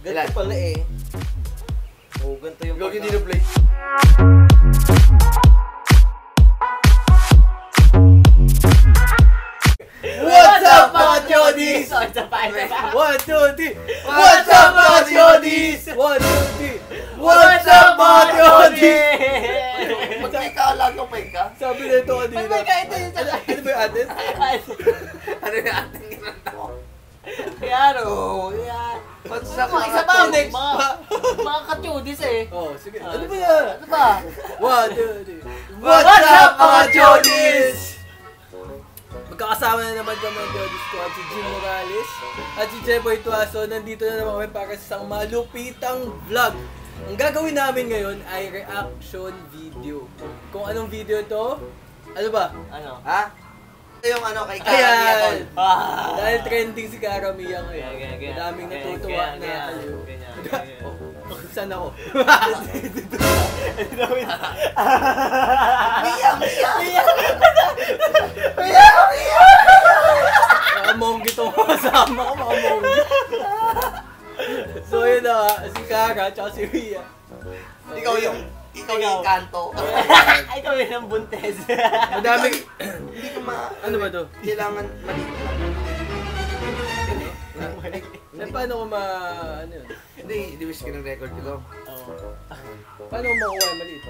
Ganito pala eh. Oo, ganito yung Log hindi na play. What's up mga Chodis? Isa pa. 1, 2, 3. What's up mga Chodis? 1, 2, 3. What's up mga Chodis? Magkay ka lang kung may ka. Sabi na ito kanina. May ito yung Ano ba yung atin? Ano yung ating ginanda ko? Yan o. Yan. What's up Isa mga pa. Chodis? Mga ka-Chodis eh. Oh, sige. Ano ba yan? Ano ba? 1, 2, 3. What's up mga Chodis? Magkakasama na naman kami ng Jody Squad, si Jim Morales at si Jeboy Tuaso. Nandito na naman kami para sa isang malupitang vlog. Ang gagawin namin ngayon ay reaction video. Kung anong video to? Ano ba? Ano? Ha? Ito yung ano kay Karamiya tol. Dahil trending si Karamiya ngayon. Ganyan. Madaming natutuwa na kayo. Saan ako? Mga monggi itong kasama ko, mga monggi. So yun na, si Kara at si Mia. Ikaw yung kanto. Ikaw yun ang buntes. Madaming... Hindi ko Ano ba to? kailangan maliit lang. Eh, paano ko ano yun? Hindi wish ka ng record ko. Paano ko makuha yung maliit?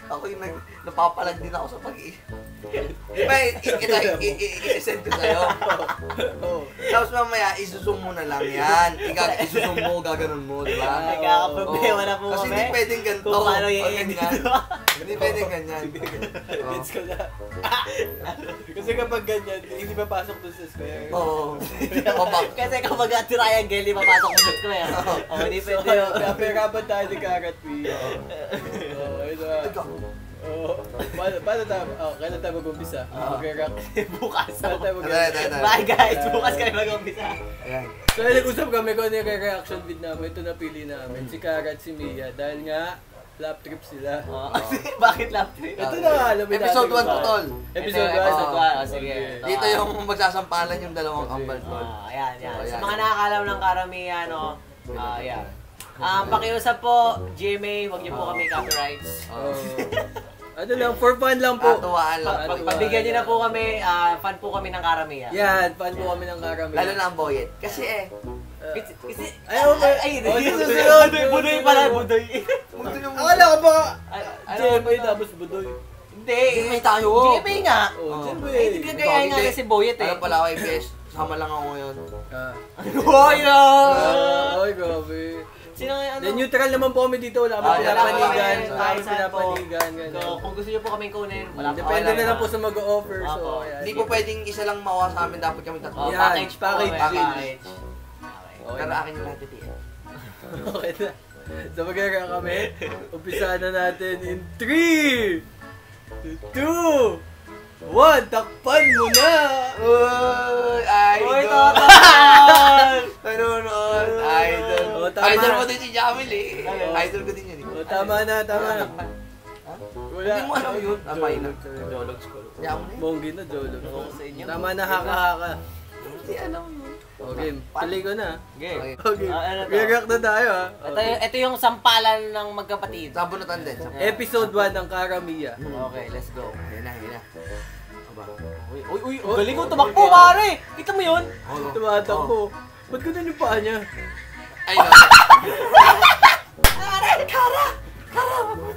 Ako yung napapalag din ako sa pag-i. Diba, i-send ko sa'yo. Oo. Tapos mamaya, isusum mo na lang yan. Isusum mo, gaganon mo, diba? Nagkakaproblema na po Kasi kami. hindi pwedeng ganito. Kung paano o yung ganyan. Hindi pwedeng ganyan. Gets ko na. Kasi kapag ganyan, hindi papasok dun sa square. Oo. Kasi kapag triangle, di papasok mo sa square. Oh, hindi So, pwede yun. napirapan tayo ni Karat P. Oo, ito ah. Oo. Paano tayo? Kailan tayo mag-umpisa? Mag-react. Bukas. Kailan tayo mag-react? Bye guys, bukas kayo mag-umpisa. Ayan. So, nag-usap kami kung ano yung reaction vid namin. Ito napili namin. Si Karat at si Mia. Dahil nga, lap trip sila. Bakit lap trip? Ito na nga, alam mo natin. Episode 1 to tol. Episode 1. Episode 1. Sige. Dito yung magsasampalan yung dalawang kambal tol. Ayan. Oh, Sa ayan. mga nakakalaw ng karamihan, ayan. Pakiusap po, GMA, huwag niyo po kami copyrights. Ano lang, for fun lang po. Tuwaan lang. Pabigyan niyo na po kami, fan po kami ng karamihan. Yan, fan po kami ng Karamiya. Lalo na ang boyet. Kasi Kasi, Ayaw mo. susunod. Budoy pala, budoy. Akala ko ba, Ano? Jeboy tapos Budoy. Hindi. GMA tayo. GMA nga. Oh, Jeboy. Hindi ka kaya nga kasi Boyet eh. Alam pala ako IBS. Sama lang ako ngayon. Oh, Ay, grabe. Sino nga Then neutral naman po kami dito, wala kami pinapanigan. Wala kami pinapanigan. Kung gusto niyo po kaming kunin, wala po. Depende na lang po sa mag-o-offer. So, Opo. ayan. Hindi po pwedeng isa lang makuha sa amin. Dapat kami tatlo. Yan, Package po. package. Okay. Pero akin yung lahat ito. Okay na. So mag-react kami. Umpisahan na natin in 3, 2, 1. Takpan mo na! Uy! Uy, Idol! total! Nanonood! Idol! Oh, tama. Idol ko din si Jamil eh. Ano? Idol ko din yun eh. O, tama na, tama na. Wala. Hindi mo alam yun. Amay na. Jologs ko. Yaman na yun. Monggi na, Jolo. Oo, sa inyo. Tama na, haka-haka. Hindi alam mo. Okay, tuloy ko na. Okay. Okay, Ano to? react na tayo ha. Ito yung sampalan ng magkapatid. Sabunutan din. Episode 1 ng Karamiya. Okay, let's go. Ayan na, ayan na. Aba. Uy, galing ko tumakbo, pare! Kita mo yun? Tumatakbo. Ba't ganun yung paa niya? Ay, no.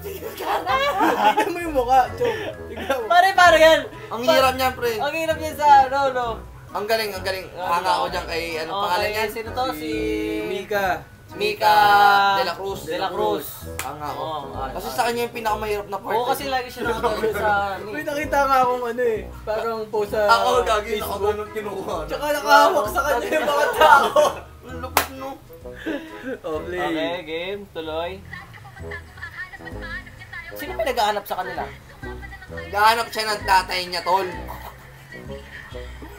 Tignan mo yung mukha, Chong. Tignan mo. Pare yan! Ang hirap niya, pre. Ang hirap niya sa, no. Ang galing, ang galing. Hanga ako dyan kay, ano pangalan niya? Sino to? Si... Mika. Mika De La Cruz. De La Cruz. Hanga ako. Oo, Kasi sa kanya yung pinakamahirap na part. Oo, kasi lagi siya nakagano sa... May nakita nga akong ano eh. Parang post sa Ako, gagawin ako Facebook. ganun kinukuha. Tsaka nakahawak sa kanya yung mga tao. Ang lupit no. Oh, play. Okay, game. Tuloy. Sino pa nag-aanap sa kanila? Gahanap siya ng tatay niya, tol.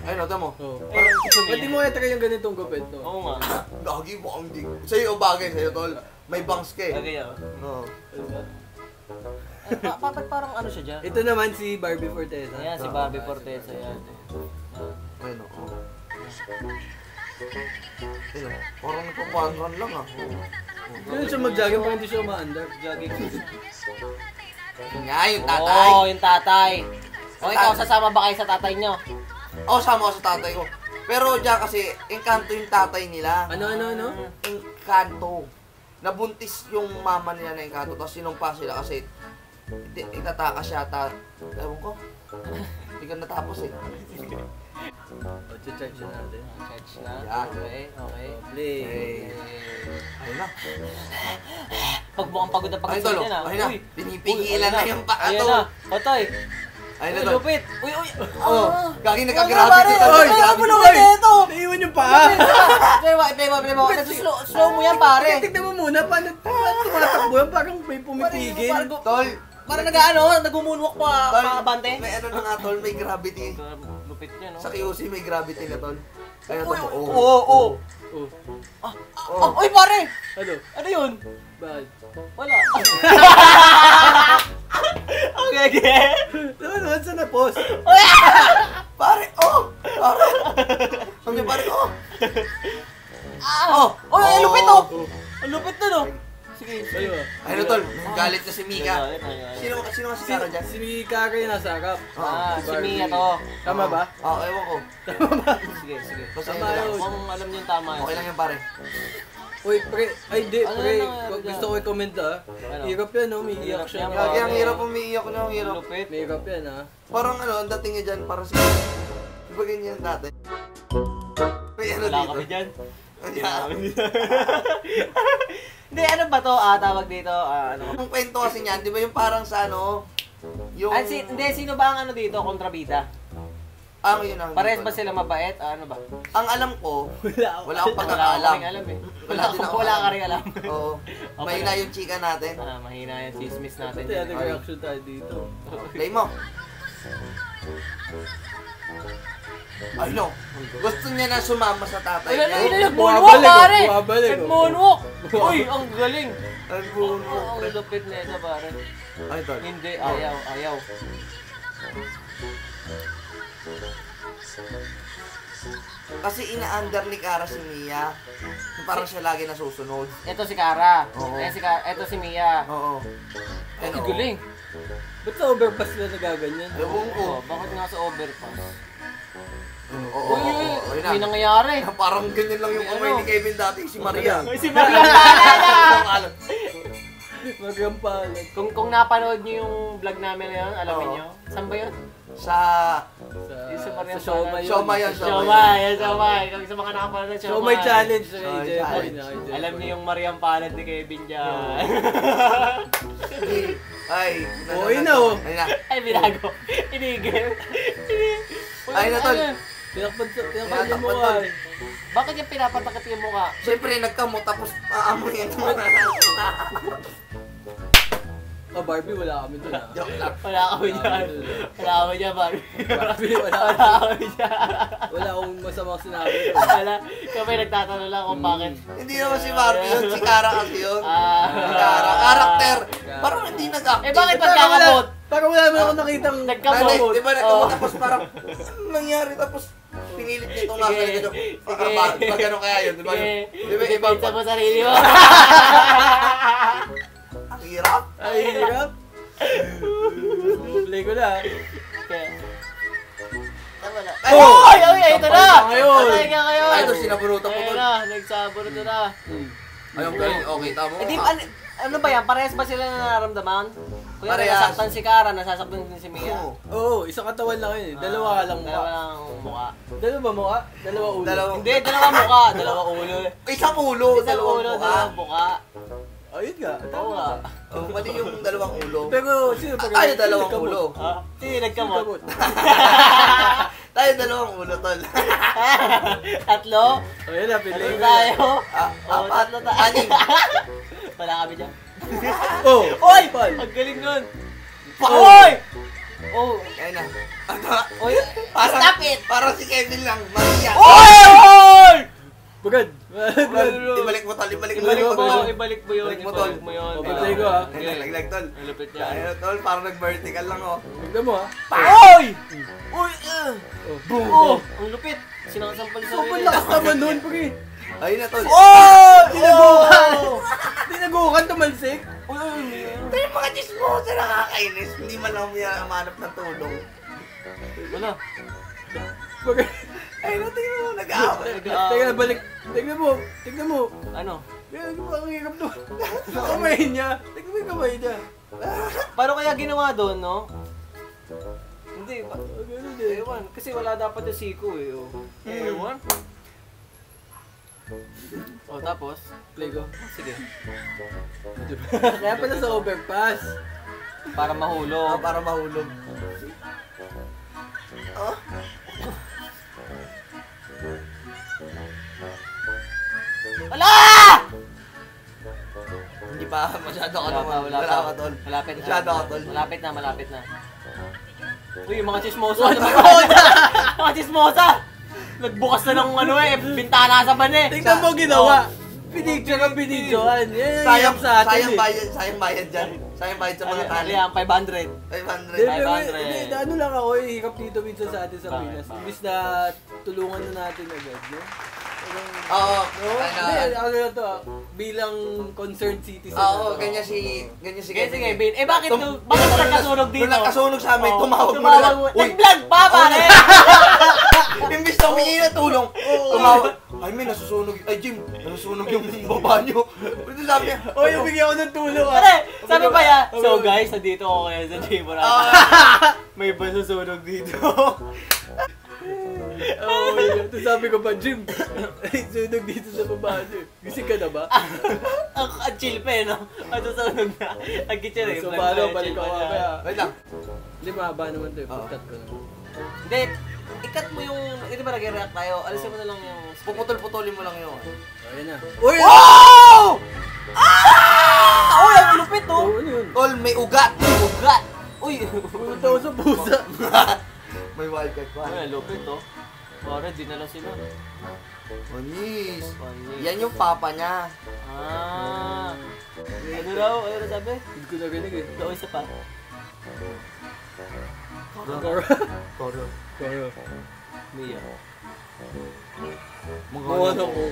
Ayun, ito mo. Oh. Ba't di mo kaya try yung ganitong gupit, no? Oo nga. Gagi mo ang di. Sa'yo bagay, sa'yo, tol. May bangs ka eh. Okay, Oo. Bakit parang ano siya dyan? Ito naman si Barbie Forteza. Ayan, si Barbie Forteza yan. Ayun, oo. Ayun, parang nagpa-one lang ah. Ganun siya mag-jogging, parang hindi siya umaandar. Jogging. Yun nga, yung tatay. Oo, yung tatay. O ikaw, sasama ba kayo sa tatay nyo? Oo, sama ko sa tatay ko. Pero diyan kasi, engkanto yung tatay nila. Ano? Engkanto. Nabuntis yung mama nila na engkanto, tapos sinumpa sila kasi itatakas yata. Ewan ko. Hindi ka natapos eh. O, charge na natin. Charge na. Yan. Okay. Play. Ayun na. Pag mukhang pagod na pagod Ayun sa tol, dyan ah. ayun na. Uy, Pinipigilan na yung paa Ayan tol. na. Otoy. Ayun na Uy, tol. lupit. Uy. Oo. Gagi Ano nagka-gravity tol. Ay, ano mo naman ito? Naiwan yung paa! Play mo. Slow mo yan, pare. Tignan mo muna, paano tumatakbo yan? Parang may pumipigil. Tol, Parang nag-moonwalk pa bante. may ano na nga tol, may gravity. Lupit niya, no? Sa QC may gravity na tol. Kaya to, oo. Oo. Oh, Uy, pare! ano? Ano yun? Bakit? Wala. Okay. Naman sa na-post. Pare, oh! Pare! Sabi niya, pare, oh! Oh, ang lupit oh! Ang lupit nun oh! Sige. Ano? Ayun na tol, galit na si Mika. Sino nga si Sarah dyan? Si Kaka yung nasa harap. Si Mia to. Tama ba? Oo, ewan ko. Sige. Basta Tama yun lang. yun. Kung alam niyo yung tama yun. Okay lang yan pare. Uy, pre. Ay, di, Ano pre. nangyari Gusto ko i-comment ah. Ano? Hirap yan, no? May iyak siya. Hirap yan, Gagi, ang hirap umiiyak na, ang hirap. Lupit. May hirap yan, ah. Parang ano, ang dating niya dyan, parang si... Di ba ganyan dati? May ano Wala dito? kami dyan. Yeah. Hindi, ano ba to? Tawag dito, ano? Ang kwento kasi niyan, di ba yung parang sa ano, yung... Hindi, sino ba ang ano dito? Kontrabida? Yun ang... Parehas ba sila mabait? Ano ba? Ang alam ko, wala akong Wala akong pagkakaalam. kaming alam eh. Wala din ako Wala alam. ka rin alam. Oo. Mahina yung chika natin. Mahina yung chismis natin. Ito yung reaction tayo dito. Play mo. Ay no. Gusto niya na sumama sa tatay Ay, niya. nag-moonwalk pare! Bumabalik, oh. Nag-moonwalk! Uy, ang galing! Ay, buno. Ang lupit na ito pare. Ay, tol. Hindi, ayaw. Kasi ina-under ni Kara si Mia. Parang siya lagi nasusunod. Ito si Kara. Oo. Ito si Mia. Oo. Ay, oo. galing. Ba't sa overpass na nagaganyan? Ewan ko. Bakit nga sa overpass? Oo. Uy, may nangyayari. Parang ganyan lang yung kamay ni Kevin dati, si Maria. Si Maria pala! Magampalan. Kung napanood niyo yung vlog namin na yun, alamin Oo. niyo. Saan ba yun? Sa... Sa Showmay yun. Showmay yun. Siomay. Kung sa mga nakapanood ng Showmay challenge kay Showmay Jeboy challenge. na kay Jeboy. Alam niyo yung Mariam Palad ni Kevin dyan. Ay. Oo, yun na, oh. Ayun na. Ay, binago. Inigil. Ay, na, tol. Tinakpan Tinakpan, yung mukha tol. eh. Bakit yung pinapatakot yung mukha? Siyempre, nagkamot tapos aamoy ito. Oh, Barbie, wala kami doon ah. Joke lang. Wala kami dyan. Wala kami dyan, Barbie. Barbie, wala Wala kami dyan. Wala akong masamang sinabi. Wala. Kami nagtatanong lang kung bakit. Hindi naman si Barbie yun, si Kara kasi yun. Ah. Kara, karakter. Parang hindi nag-acting. Eh, bakit magkakamot? Parang wala naman ako nakitang Nagkamot. Di ba nagkamot Oo. tapos parang, anong nangyari tapos pinilit niya itong nasa Sige. likod. Sige. Ba gano'n kaya yun? Di ba? Sige. Di ba ibang Pizza mo sarili mo. ang hirap? Ay, hirap. Play ko na. Kaya. Tama na. Ay! Ay, ito na! Sabay na ngayon. Sabay na ngayon. Ay, ito sinabunutan ko Ayun tol. na, nagsaburo to na. Ayun, galing. Okay, tama. Eh di, ano ba yan? Parehas ba sila nararamdaman? Kuya, Parehas. nasasaktan si Kara, nasasaktan din si Mia. Oo. Oo, isang katawan lang yun eh. Dalawa lang Dalawa mukha. lang mukha. Dalawa ba mukha? Dalawa ulo. Dalawang... Hindi, dalawa mukha. Dalawa ulo. Isang ulo, Isang dalawang ulo, mukha. dalawang mukha. Ayun nga. Oo nga. Oh, mali yung dalawang ulo. Pero sino pag Tayo dalawang nagkamot? ulo. Sino nagkamot? Nagkamot. Tayo dalawang ulo, tol. Tatlo? Ayun na, pili Tatlo ko. tayo? Apat. Tatlo tayo. Anim. Wala kami dyan. Oh! Oy! Pal. Ang galing nun! Oy! Oh! Ayun na. Oy! Parang, Stop it! Parang si Kevin lang. Maria. Oy! Oy! Bagad. Ibalik mo tol, ibalik mo. Ibalik mo tol. yun, ibalik mo yun. Ibalik mo, tol. Ibalik mo yun. Pag-play ko, ha? Laglag tol. Ang lupit niya. Ayun tol, parang nag-vertical lang oh. Tignan mo ha. Oy! Uy! Boom! Oh! Ang lupit! Sinakasampal sa Sobrang lakas naman nun, pre. Ayun na tol. Oh! Tinagukan! Tinagukan, tumalsik. Uy! Pero yung mga chismosa nakakainis. Hindi man lang umiyak manap ng tulong. Wala. Bagay. Ayun na, tingnan mo, nag-aaway. Teka, balik. Tignan mo. Tignan mo. Ano? Kaya ang hirap to. Kamay niya. Tignan mo yung kamay niya. Paano kaya ginawa doon, no? Hindi, Ganun eh. ewan. Kasi wala dapat yung siko eh. Oh. Ewan. Oh, tapos? Play ko. Sige. Kaya pala sa overpass. Para mahulog. Para mahulog. Oh? Wala! Hindi pa masyado ka Wala naman. pa, wala Wala pa. ka tol. Malapit na. Masyado ka tol. Malapit na, malapit na. Uy, yung mga chismosa. Mga chismosa! Nagbukas na ng ano eh, bintana sa ban eh. Tingnan mo ginawa. Pinicture ang binidyoan. Yan yung Sayang, hirap sa atin sayang eh. bayad dyan. Sayang bayad sa mga tali. Yan, 500. 500. Hindi, 500. ano lang ako, hirap dito minsan sa atin sa Bakit? Pinas. Imbis na tulungan na natin agad, no? Oo. No? Hindi, ano na to bilang concerned citizen. Oo, na to. ganyan si Sige, sige, Bin. Eh bakit bakit nagkasunog dito? Nung nagkasunog sa amin, Oh, tumawag mo na tumawag lang. mo. Uy, Nag-vlog pa, pare! imbis na humingi ng tulong, tumawag. Ay, may nasusunog. Ay, Jim, nasusunog yung baba nyo. Ito sabi niya. Oy, bigyan ko ng tulong ah. Pare, sabi pa yan. So guys, nandito ako ngayon sa Jimora. May ba susunog dito? Oo, yun. Tapos sabi ko pa, Jim, sunog dito sa baba niyo. Gising ka na ba? Ang chill pa eh, no? Ang susunog na. Ang kitchen eh. So, vlog paano? na, Balik chill ko pa kaya. niya. Wait lang. Hindi, mahaba naman to eh. Pagkat ko na. Hindi, ikat mo yung, hindi ba nag-react tayo? Alisin mo na lang yung... Puputol-putulin mo lang yun. Ayun na. Uy! Oh! Ah! Uy, ang lupit to! Oh, ano yun? Tol, may ugat. Ugat! Uy! Pumunta ko sa pusa. May wildcard pa. Ay, ang lupit to. Pare, dinala sila. Manis. Panis. Yan yung papa niya. Ah! Ano raw? Ano raw sabi? Hindi ko narinig eh. Ito, isa pa. Koro. Toro. Koro. Mia. Mga ano ko.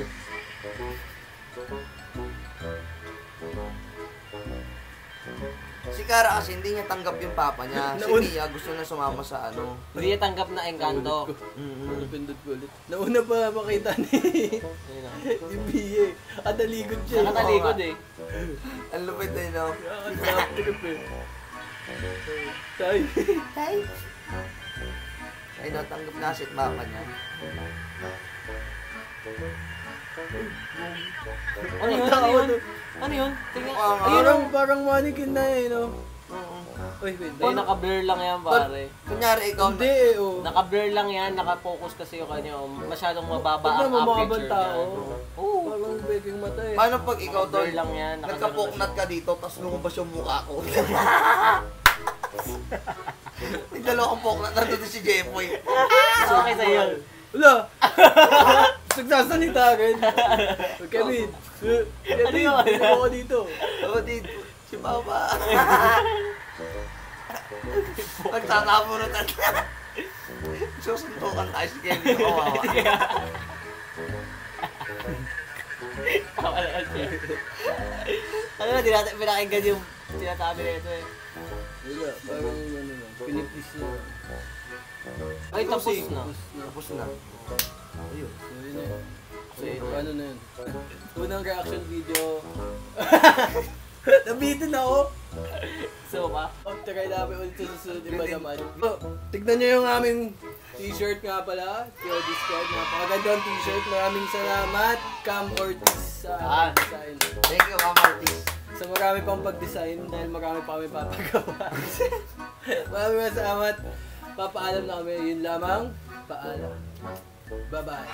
Si Kara kasi hindi niya tanggap yung papa niya. Si Naun- Mia gusto na sumama sa ano. Hindi niya tanggap na engkanto. Napindot ko ulit. Nauna pa makita ni Ayun na. yung BA. At naligod siya. Nakatalikod eh. Ang lupit na yun. Ang trip eh. Tay. Tay. Ay, natanggap na si mama niya. Ano yun? Ano yun? Ano yun? Tingnan. Ayun Parang, oh. parang mannequin na eh, no? Oo. Uy, wait. Ay, naka-blur lang yan, pare. Kunyari ikaw, Hindi eh, oh. Naka-blur lang yan, naka-focus kasi yung kanya. Masyadong mababa Tignan ang mo, mga aperture tao. niya. Oo. Parang beking mata eh. paano pag ikaw tol, Naka-blur lang yan. nagkapoknat ka dito, tapos lumabas yung mukha ko. May dalawang poknat na doon si Jeffoy. Okay sa'yo. Wala! Nagsasalita rin. Kevin! Kevin, Ano yun? hindi ako dito. Oo, dito. Si Mama. Nagtatapunutan na. Susuntukan tayo si Kevin. Kawawa. Tama naman siya. Ano na, di natin pinakinggan yung sinasabi na ito eh. Wala, parang ano na, pinipis na. Ay, tapos na. Tapos na. Ayun. So yun na yun. So paano na yun? Unang reaction video. Nabitin ako. So ba? Try namin ulit sa susunod, iba naman. So, tignan nyo yung aming t-shirt nga pala. Your Discord. Napakagandang t-shirt. Maraming salamat, Cam Ortiz sa design. Thank you, Mama Ortiz. So marami pang pag-design dahil marami pa kami papagawa. Maraming salamat. Papaalam na kami. Yun lamang. Paalam. Bye-bye.